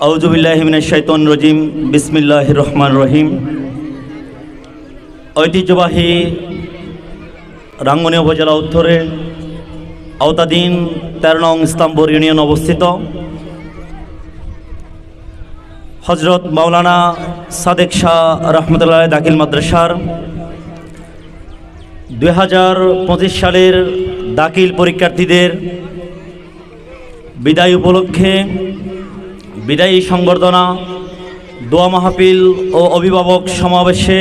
আউযু বিল্লাহি মিনাশ শাইতানির রাজিম। বিসমিল্লাহির রহমানির রহিম। ঐতিহ্যবাহী রাঙ্গুনিয়া উপজেলা উত্তরে আওতাধীন ১৩ নং ইসলামপুর ইউনিয়ন অবস্থিত হযরত মাওলানা সাদেক শাহ রহমতুল্লাহ দাখিল মাদ্রাসার ২০২৫ সালের দাখিল পরীক্ষার্থীদের বিদায় উপলক্ষে বিদায়ী সংবর্ধনা, দোয়া মাহফিল ও অভিভাবক সমাবেশে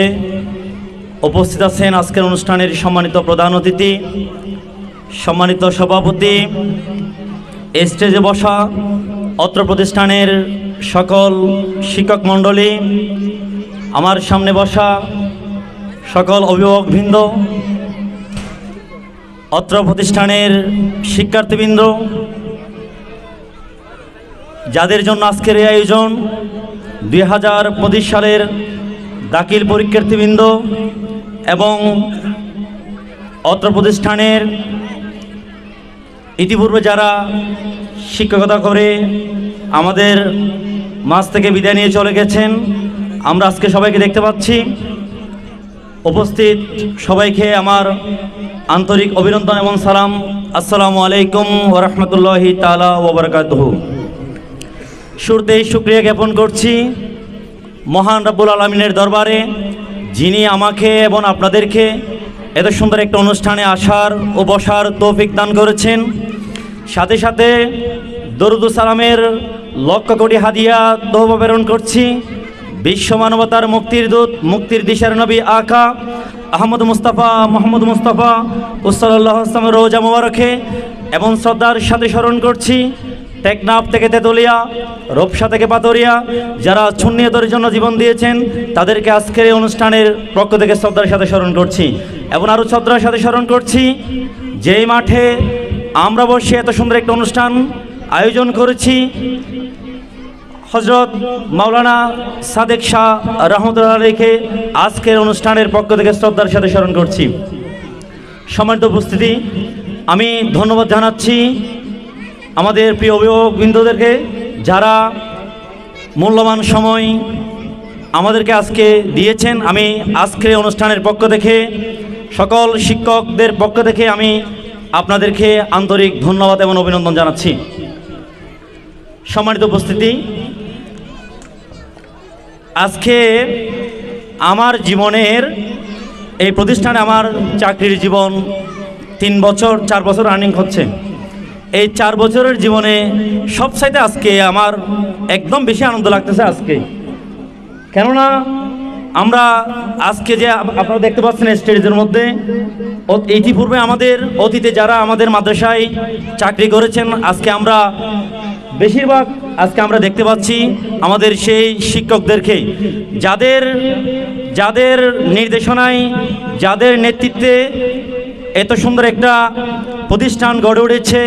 উপস্থিত আছেন আজকের অনুষ্ঠানের সম্মানিত প্রধান অতিথি, সম্মানিত সভাপতি, স্টেজে বসা অত্র প্রতিষ্ঠানের সকল শিক্ষক মণ্ডলী, আমার সামনে বসা সকল অভিভাবকবৃন্দ, অত্র প্রতিষ্ঠানের শিক্ষার্থীবৃন্দ, যাদের জন্য আজকের এই আয়োজন, ২০২৫ সালের দাখিল পরীক্ষার্থীবৃন্দ এবং অত্র প্রতিষ্ঠানের ইতিপূর্বে যারা শিক্ষকতা করে আমাদের মাঝ থেকে বিদায় নিয়ে চলে গেছেন, আমরা আজকে সবাইকে দেখতে পাচ্ছি। উপস্থিত সবাইকে আমার আন্তরিক অভিনন্দন এবং সালাম। আসসালামু আলাইকুম ওয়া রাহমাতুল্লাহি তাআলা ওয়া বারাকাতুহু। শুরুতেই শুকরিয়া জ্ঞাপন করছি মহান রব্বুল আলামিনের দরবারে, যিনি আমাকে এবং আপনাদেরকে এত সুন্দর একটা অনুষ্ঠানে আসার ও বসার তৌফিক দান করেছেন। সাথে সাথে দরুদ ও সালামের লক্ষ কোটি হাদিয়া তহবা প্রেরণ করছি বিশ্ব মানবতার মুক্তির দূত, মুক্তির দিশার নবী আকা আহমদ মুস্তাফা মোহাম্মদ মুস্তাফা সাল্লাল্লাহু আলাইহি ওয়াসাল্লামের রওজা মোবারকে, এবং শ্রদ্ধার সাথে স্মরণ করছি টেকনাফ থেকে তেতুলিয়া, রূপসা থেকে পাতুরিয়া যারা সুন্নিয়তের জন্য জীবন দিয়েছেন, তাদেরকে আজকের এই অনুষ্ঠানের পক্ষ থেকে শ্রদ্ধার সাথে স্মরণ করছি। এবং আরও শ্রদ্ধার সাথে স্মরণ করছি যেই মাঠে আমরা বসে এত সুন্দর একটা অনুষ্ঠান আয়োজন করেছি, হযরত মাওলানা সাদেক শাহ রহমতুল্লাহ আলাইহিকে আজকের অনুষ্ঠানের পক্ষ থেকে শ্রদ্ধার সাথে স্মরণ করছি। সম্মানিত উপস্থিতি, আমি ধন্যবাদ জানাচ্ছি আমাদের প্রিয় অভিভাবকবৃন্দদেরকে, যারা মূল্যবান সময় আমাদেরকে আজকে দিয়েছেন। আমি আজকের অনুষ্ঠানের পক্ষ থেকে সকল শিক্ষকদের পক্ষ থেকে আমি আপনাদেরকে আন্তরিক ধন্যবাদ এবং অভিনন্দন জানাচ্ছি। সম্মানিত উপস্থিতি, আজকে আমার জীবনের এই প্রতিষ্ঠানে আমার চাকরির জীবন 4 বছর রানিং হচ্ছে। এই 4 বছরের জীবনে সবচাইতে আজকে আমার একদম বেশি আনন্দ লাগতেছে আজকে, কেননা আমরা আজকে যে আপনারা দেখতে পাচ্ছেন স্টেজের মধ্যে, ইতিপূর্বে আমাদের অতীতে যারা আমাদের মাদ্রাসায় চাকরি করেছেন, আজকে আমরা বেশিরভাগ আমরা দেখতে পাচ্ছি আমাদের সেই শিক্ষকদেরকে, যাদের নির্দেশনায়, যাদের নেতৃত্বে এত সুন্দর একটা প্রতিষ্ঠান গড়ে উঠেছে,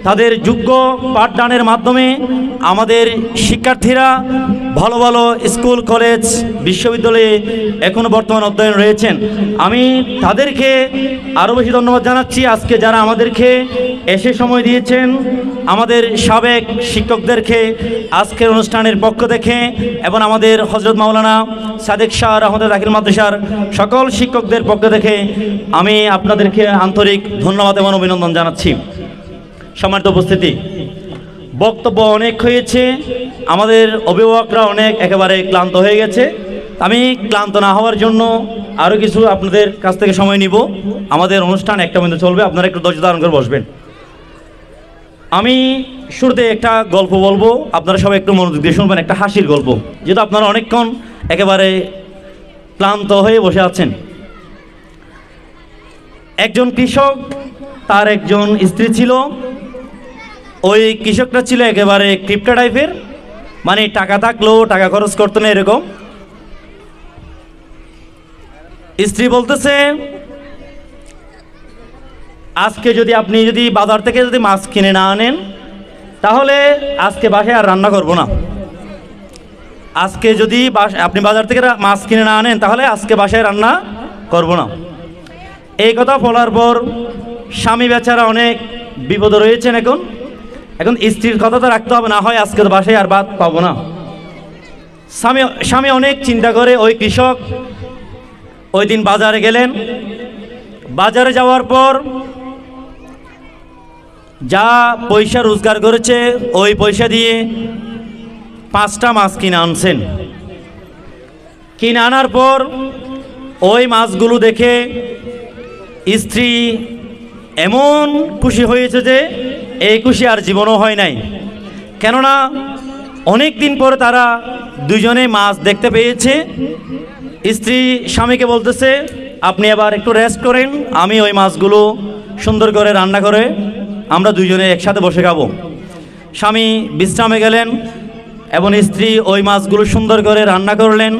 তাদের যোগ্য পাঠদানের মাধ্যমে আমাদের শিক্ষার্থীরা ভালো ভালো স্কুল, কলেজ, বিশ্ববিদ্যালয়ে এখনও বর্তমান অধ্যয়ন রয়েছেন। আমি তাদেরকে আরও বেশি ধন্যবাদ জানাচ্ছি। আজকে যারা আমাদেরকে এসে সময় দিয়েছেন, আমাদের সাবেক শিক্ষকদেরকে আজকের অনুষ্ঠানের পক্ষ থেকে, এবং আমাদের হযরত মাওলানা সাদেক শাহ রহমতুল্লাহ দাখিল মাদ্রাসার সকল শিক্ষকদের পক্ষ থেকে আমি আপনাদেরকে আন্তরিক ধন্যবাদ এবং অভিনন্দন জানাচ্ছি। সম্মানিত উপস্থিতি, বক্তব্য অনেক হয়েছে, আমাদের অভিভাবকরা অনেক একেবারে ক্লান্ত হয়ে গেছে। আমি ক্লান্ত না হওয়ার জন্য আরও কিছু আপনাদের কাছ থেকে সময় নিব। আমাদের অনুষ্ঠান 1টা পর্যন্ত চলবে, আপনারা একটু ধৈর্য ধারণ করে বসবেন। আমি শুরুতে একটা গল্প বলবো, আপনারা সবাই একটু মনোযোগ দিয়ে শুনবেন। একটা হাসির গল্প, যেহেতু আপনারা অনেকক্ষণ একেবারে ক্লান্ত হয়ে বসে আছেন। একজন কৃষক, তার একজন স্ত্রী ছিল। ওই কৃষকটা ছিল একেবারে ক্রিপ্টা টাইপের, মানে টাকা থাকলেও টাকা খরচ করতো না এরকম। স্ত্রী বলতেছে, আজকে আপনি যদি বাজার থেকে মাছ কিনে না আনেন, তাহলে আজকে বাসায় আর রান্না করব না। আজকে যদি আপনি বাজার থেকে মাছ কিনে না আনেন, তাহলে আজকে বাসায় রান্না করব না। এই কথা বলার পর স্বামী বেচারা অনেক বিপদে রয়েছেন। এখন এখন স্ত্রীর কথা তো রাখতে হবে, না হয় আজকে তো বাসায় আর ভাত পাবো না। স্বামী অনেক চিন্তা করে ওই কৃষক ওই দিন বাজারে গেলেন। বাজারে যাওয়ার পর যা পয়সা রোজগার করেছে ওই পয়সা দিয়ে 5টা মাছ কিনে আনছেন। কিনে আনার পর ওই মাছগুলো দেখে স্ত্রী এমন খুশি হয়েছে যে এই খুশি আর জীবনও হয় নাই। কেননা অনেক দিন পরে তারা দুজনে মাছ দেখতে পেয়েছে। স্ত্রী স্বামীকে বলতেছে, আপনি এবার একটু রেস্ট করেন, আমি ওই মাছগুলো সুন্দর করে রান্না করে আমরা দুজনে একসাথে বসে খাবো। স্বামী বিশ্রামে গেলেন এবং স্ত্রী ওই মাছগুলো সুন্দর করে রান্না করলেন,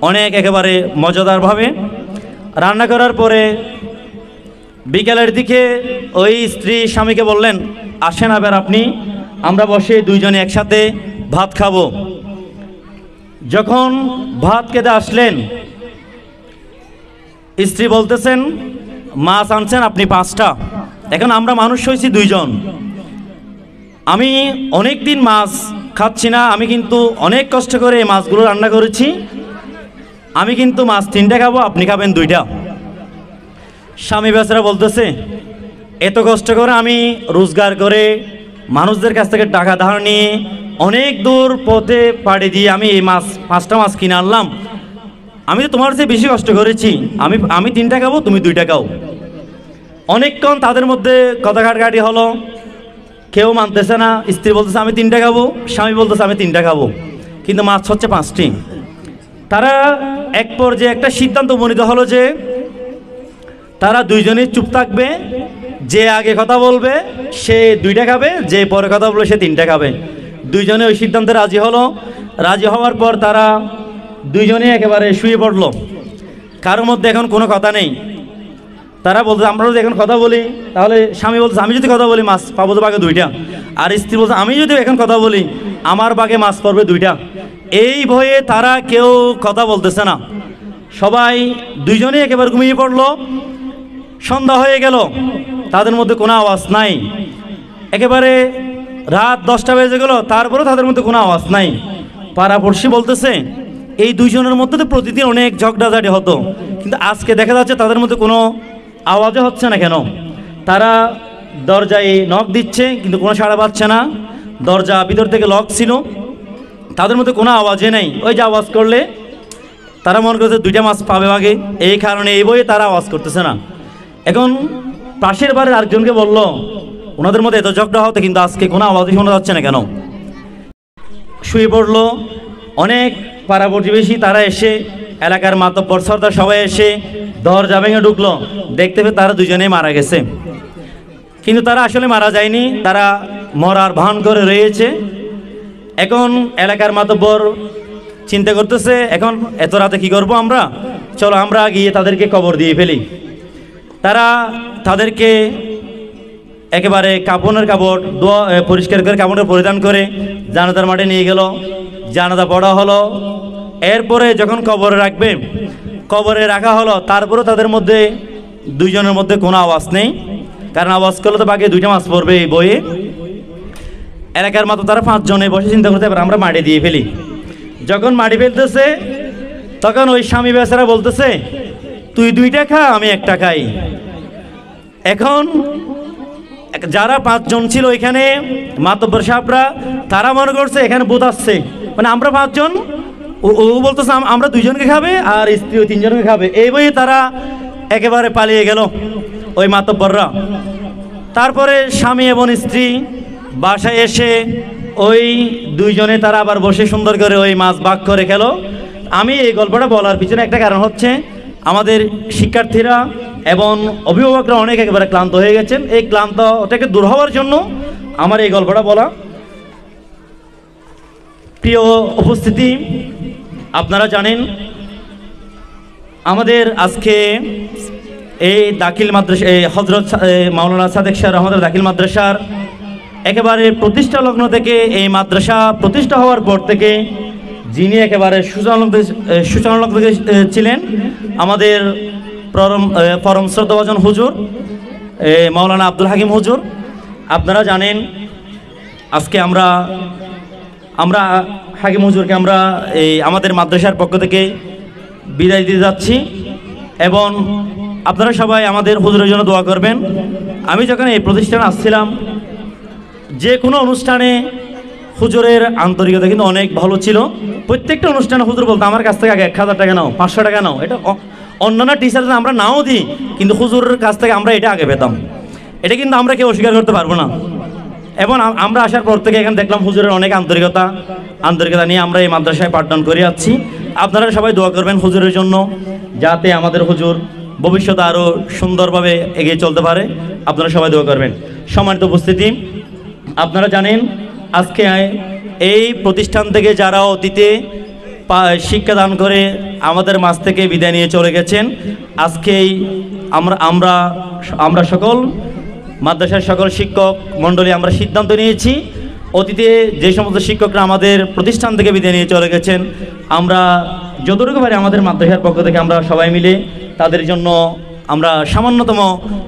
অনেক একেবারে মজাদারভাবে রান্না করার পরে বিকেলের দিকে ওই স্ত্রী স্বামীকে বললেন, আসেন এবার আপনি আমরা বসে দুইজনে একসাথে ভাত খাবো। যখন ভাত খেতে আসলেন, স্ত্রী বলতেছেন, মাছ আনছেন আপনি 5টা, এখন আমরা মানুষ হয়েছি 2জন, আমি অনেক দিন মাছ খাচ্ছি না, আমি কিন্তু অনেক কষ্ট করে এই মাছগুলো রান্না করেছি, আমি কিন্তু মাছ 3টা খাবো, আপনি খাবেন 2টা। স্বামী বেচারা বলতেছে, এত কষ্ট করে আমি রোজগার করে মানুষদের কাছ থেকে টাকা ধার নিয়ে অনেক দূর পথে পাড়ি দিয়ে আমি এই মাছ 5টা মাছ কিনে আনলাম, আমি তো তোমার চেয়ে বেশি কষ্ট করেছি, আমি 3টা খাবো, তুমি 2টা খাও। অনেকক্ষণ তাদের মধ্যে কথা কাটাকাটি হলো, কেউ মানতেছে না। স্ত্রী বলতেছে আমি 3টা খাবো, স্বামী বলতেছে আমি 3টা খাবো, কিন্তু মাছ হচ্ছে 5টি। তারা এক পর্যায়ে একটা সিদ্ধান্ত উপনীত হলো যে তারা দুইজনেই চুপ থাকবে, যে আগে কথা বলবে সে 2টা খাবে, যে পরে কথা বলবে সে 3টা খাবে। দুইজনে ওই সিদ্ধান্তে রাজি হলো। রাজি হওয়ার পর তারা দুইজনে একেবারে শুয়ে পড়লো। কারোর মধ্যে এখন কোনো কথা নেই। তারা বলতে আমরা যদি এখন কথা বলি তাহলে, স্বামী বলছে আমি যদি কথা বলি মাছ পাবো তো বাঘে 2টা, আর স্ত্রী বলছে আমি যদি এখন কথা বলি আমার বাঘে মাছ পড়বে 2টা। এই ভয়ে তারা কেউ কথা বলতেছে না, সবাই দুইজনেই একেবারে ঘুমিয়ে পড়লো। সন্ধ্যা হয়ে গেল, তাদের মধ্যে কোনো আওয়াজ নাই। একেবারে রাত 10টা বেজে গেল, তারপরেও তাদের মধ্যে কোনো আওয়াজ নাই। পাড়াপড়শি বলতেছে এই দুইজনের মধ্যে তো প্রতিদিন অনেক ঝগড়াঝাটি হতো, কিন্তু আজকে দেখা যাচ্ছে তাদের মধ্যে কোনো আওয়াজও হচ্ছে না কেন। তারা দরজায় নক দিচ্ছে কিন্তু কোনো সাড়া পাচ্ছে না, দরজা ভিতর থেকে লক ছিল, তাদের মধ্যে কোনো আওয়াজই নেই। ওই যে আওয়াজ করলে তারা মনে করছে 2টা মাছ পাবে আগে, এই কারণে এই বইয়ে তারা আওয়াজ করতেছে না। এখন পাশের বাড়ির আরেকজনকে বলল, ওনাদের মধ্যে এত ঝগড়া হতো কিন্তু আজকে কোনো আওয়াজই শোনা যাচ্ছে না কেন। শুয়ে পড়লো। অনেক পাড়া প্রতিবেশী তারা এসে, এলাকার মাতব্বর সর্দার সবাই এসে দরজা ভেঙে ঢুকলো, দেখতে পেয়ে তারা দুজনেই মারা গেছে। কিন্তু তারা আসলে মারা যায়নি, তারা মরার ভান করে রয়েছে। এখন এলাকার মাতব্বর চিন্তা করতেছে, এখন এত রাতে কি করবো আমরা, চলো আমরা গিয়ে তাদেরকে কবর দিয়ে ফেলি। তারা তাদেরকে একেবারে কাপড় পরিষ্কার করে কাপড় পরিধান করে জানাজার মাঠে নিয়ে গেল। জানাজা পড়া হলো। এরপরে যখন কবরে রাখবে, কবরে রাখা হলো, তারপরেও তাদের মধ্যে দুইজনের মধ্যে কোনো আওয়াজ নেই, কারণ আওয়াজ করলে তো বাকি 2টা মাছ পড়বে এই বইয়ে। এলাকার মাত্র তারা 5 জনে বসে চিন্তা করতে পারে আমরা মাটি দিয়ে ফেলি। যখন মাটি ফেলতেছে তখন ওই স্বামী বেচারা বলতেছে, তুই 2টা খা, আমি 1টা খাই। এখন যারা 5 জন ছিল ওইখানে মাতব্বর সাহেবরা, তারা মনে করছে এখানে ভূত আসছে, মানে আমরা 5 জন, ও বলতেছে আমরা 2 জনকে খাবে আর স্ত্রী ওই 3 জনকে খাবে। এই বইয়ে তারা একেবারে পালিয়ে গেল ওই মাতব্বররা। তারপরে স্বামী এবং স্ত্রী বাসায় এসে ওই 2 জনে তারা আবার বসে সুন্দর করে ওই মাছ ভাগ করে খেলো। আমি এই গল্পটা বলার পিছনে একটা কারণ হচ্ছে, আমাদের শিক্ষার্থীরা এবং অভিভাবকরা অনেক একেবারে ক্লান্ত হয়ে গেছেন। এই ক্লান্তটাকে দূর হওয়ার জন্য আমার এই গল্পটা বলা। প্রিয় উপস্থিতি, আপনারা জানেন আমাদের আজকে এই দাখিল মাদ্রাসা, হযরত মাওলানা সাদেক শাহ রহমতুল্লাহ দাখিল মাদ্রাসার একেবারে প্রতিষ্ঠা লগ্ন থেকে, এই মাদ্রাসা প্রতিষ্ঠা হওয়ার পর থেকে যিনি একেবারে সূচনা লগ্ন ছিলেন আমাদের পরম শ্রদ্ধাভাজন হুজুর মাওলানা আব্দুল হাকিম হুজুর। আপনারা জানেন আজকে আমরা হাকিম হুজুরকে আমরা এই আমাদের মাদ্রাসার পক্ষ থেকে বিদায় দিতে যাচ্ছি এবং আপনারা সবাই আমাদের হুজুরের জন্য দোয়া করবেন। আমি যখন এই প্রতিষ্ঠানে আসছিলাম, যে কোনো অনুষ্ঠানে হুজুরের আন্তরিকতা কিন্তু অনেক ভালো ছিল। প্রত্যেকটা অনুষ্ঠানে হুজুর বলতো আমার কাছ থেকে আগে 1000 টাকা নাও, 500 টাকা নাও। এটা অন্যান্য টিচারদের আমরা নাও দিই, কিন্তু হুজুরের কাছ থেকে আমরা এটা আগে পেতাম। এটা কিন্তু আমরা কেউ অস্বীকার করতে পারবো না। এবং আমরা আসার পর থেকে এখানে দেখলাম হুজুরের অনেক আন্তরিকতা নিয়ে আমরা এই মাদ্রাসায় পাঠদান করে যাচ্ছি। আপনারা সবাই দোয়া করবেন হুজুরের জন্য, যাতে আমাদের হুজুর ভবিষ্যতে আরও সুন্দরভাবে এগিয়ে চলতে পারে। আপনারা সবাই দোয়া করবেন। সম্মানিত উপস্থিতি, আপনারা জানেন আজকে এই প্রতিষ্ঠান থেকে যারা অতীতে শিক্ষাদান করে আমাদের মাঝ থেকে বিদায় নিয়ে চলে গেছেন, আজকেই আমরা সকল মাদ্রাসার সকল শিক্ষক মণ্ডলী আমরা সিদ্ধান্ত নিয়েছি, অতীতে যে সমস্ত শিক্ষকরা আমাদের প্রতিষ্ঠান থেকে বিদায় নিয়ে চলে গেছেন, আমরা যতটুকু পারি আমাদের মাদ্রাসার পক্ষ থেকে আমরা সবাই মিলে তাদের জন্য আমরা সামান্যতম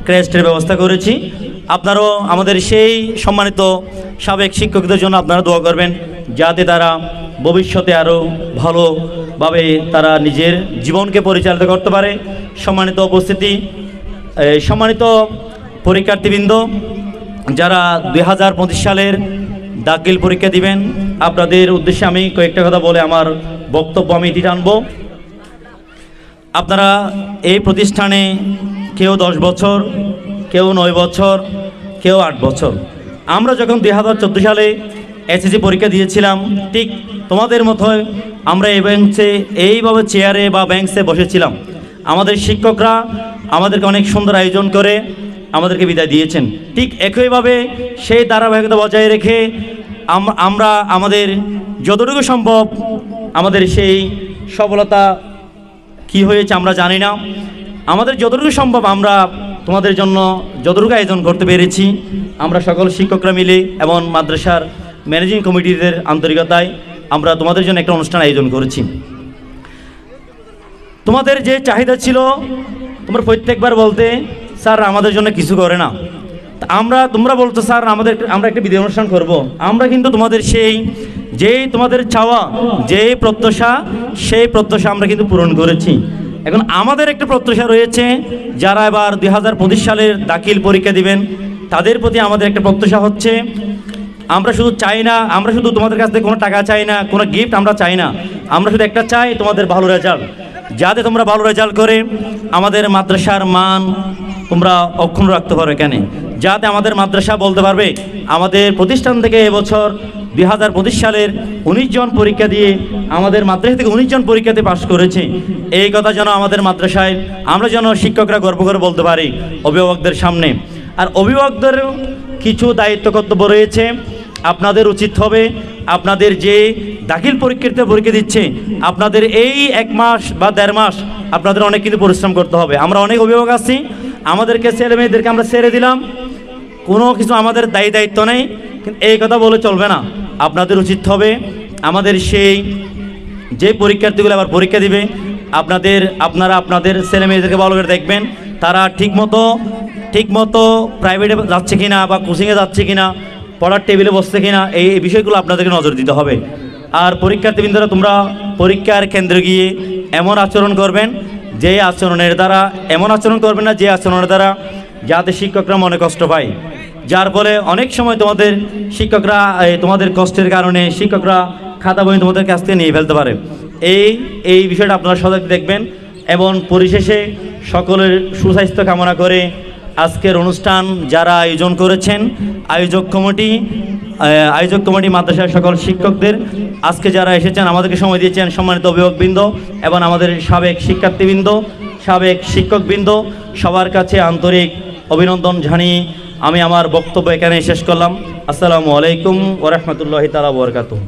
ক্রেস্টের ব্যবস্থা করেছি। আপনারাও আমাদের সেই সম্মানিত সাবেক শিক্ষকদের জন্য আপনারা দোয়া করবেন, যাতে তারা ভবিষ্যতে আরও ভালোভাবে তারা নিজের জীবনকে পরিচালিত করতে পারে। সম্মানিত উপস্থিতি, সম্মানিত পরীক্ষার্থীবৃন্দ, যারা 2025 সালের দাখিল পরীক্ষা দিবেন, আপনাদের উদ্দেশ্যে আমি কয়েকটা কথা বলে আমার বক্তব্য আমি এটি টানব। আপনারা এই প্রতিষ্ঠানে কেউ 10 বছর, কেউ 9 বছর, কেউ 8 বছর। আমরা যখন 2014 সালে এসএসসি পরীক্ষা দিয়েছিলাম, ঠিক তোমাদের মতো আমরা এই বেঞ্চে এইভাবে চেয়ারে বা বেঞ্চে বসেছিলাম। আমাদের শিক্ষকরা আমাদেরকে অনেক সুন্দর আয়োজন করে আমাদেরকে বিদায় দিয়েছেন। ঠিক একইভাবে সেই ধারাবাহিকতা বজায় রেখে আমরা আমাদের যতটুকু সম্ভব আমাদের সেই সফলতা কি হয়েছে আমরা জানি না, আমাদের যতটুকু সম্ভব আমরা তোমাদের জন্য যতটুকু আয়োজন করতে পেরেছি, আমরা সকল শিক্ষকরা মিলে এবং মাদ্রাসার ম্যানেজিং কমিটিদের আন্তরিকতায় আমরা তোমাদের জন্য একটা অনুষ্ঠান আয়োজন করেছি। তোমাদের যে চাহিদা ছিল, তোমরা প্রত্যেকবার বলতে স্যার আমাদের জন্য কিছু করে না, তোমরা বলতো স্যার আমরা একটা বিদায় অনুষ্ঠান করব। আমরা কিন্তু তোমাদের যেই তোমাদের চাওয়া, যেই প্রত্যাশা, সেই প্রত্যাশা আমরা কিন্তু পূরণ করেছি। এখন আমাদের একটা প্রত্যাশা রয়েছে, যারা এবার 2025 সালের দাখিল পরীক্ষা দিবেন, তাদের প্রতি আমাদের একটা প্রত্যাশা হচ্ছে, আমরা শুধু চাই না, আমরা শুধু তোমাদের কাছ থেকে কোনো টাকা চাই না, কোনো গিফট আমরা চাই না, আমরা শুধু একটা চাই, তোমাদের ভালো রেজাল্ট। যাতে তোমরা ভালো রেজাল্ট করে আমাদের মাদ্রাসার মান তোমরা অক্ষুণ্ণ রাখতে পারো, এখানে যাতে আমাদের মাদ্রাসা বলতে পারবে আমাদের প্রতিষ্ঠান থেকে এবছর 2025 সালের 19 জন পরীক্ষা দিয়ে আমাদের মাদ্রাসা থেকে 19 জন পরীক্ষাতে পাশ করেছে। এই কথা যেন আমাদের মাদ্রাসায় আমরা যেন শিক্ষকরা গর্ব করে বলতে পারি অভিভাবকদের সামনে। আর অভিভাবকদেরও কিছু দায়িত্ব কর্তব্য রয়েছে। আপনাদের উচিত হবে, আপনাদের যে দাখিল পরীক্ষা দিচ্ছে, আপনাদের এই 1 মাস বা 1.5 মাস আপনাদের অনেক কিন্তু পরিশ্রম করতে হবে। আমরা অনেক অভিভাবক আছি, আমাদেরকে ছেলে মেয়েদেরকে আমরা ছেড়ে দিলাম, কোনো কিছু আমাদের দায়িত্ব নেই, কিন্তু এই কথা বলে চলবে না। আপনাদের উচিত হবে আমাদের সেই যে পরীক্ষার্থীগুলো আবার পরীক্ষা দিবে, আপনারা আপনাদের ছেলে মেয়েদেরকে ভালো করে দেখবেন, তারা ঠিকমতো প্রাইভেটে যাচ্ছে কিনা বা কোচিংয়ে যাচ্ছে কিনা, পড়ার টেবিলে বসছে কিনা, এই বিষয়গুলো আপনাদেরকে নজর দিতে হবে। আর পরীক্ষার্থীবৃন্দরা, তোমরা পরীক্ষার কেন্দ্রে গিয়ে এমন আচরণ করবেন যে আচরণের দ্বারা, এমন আচরণ করবেন না যে আচরণের দ্বারা যাতে শিক্ষকরা মনে কষ্ট পায়, যার ফলে অনেক সময় তোমাদের শিক্ষকরা তোমাদের কষ্টের কারণে শিক্ষকরা খাতা বই তোমাদের কাছ থেকে নিয়ে ফেলতে পারে। এই বিষয়টা আপনারা সজাগ দেখবেন। এবং পরিশেষে সকলের সুস্বাস্থ্য কামনা করে আজকের অনুষ্ঠান যারা আয়োজন করেছেন, আয়োজক কমিটি মাদ্রাসার সকল শিক্ষকদের, আজকে যারা এসেছেন আমাদেরকে সময় দিয়েছেন, সম্মানিত অভিভাবকবৃন্দ এবং আমাদের সাবেক শিক্ষার্থীবৃন্দ, সাবেক শিক্ষকবৃন্দ, সবার কাছে আন্তরিক অভিনন্দন জানিয়ে আমি আমার বক্তব্য এখানে শেষ করলাম। আসসালামু আলাইকুম ওয়া রাহমাতুল্লাহি তাআলা ওয়া বারাকাতুহু।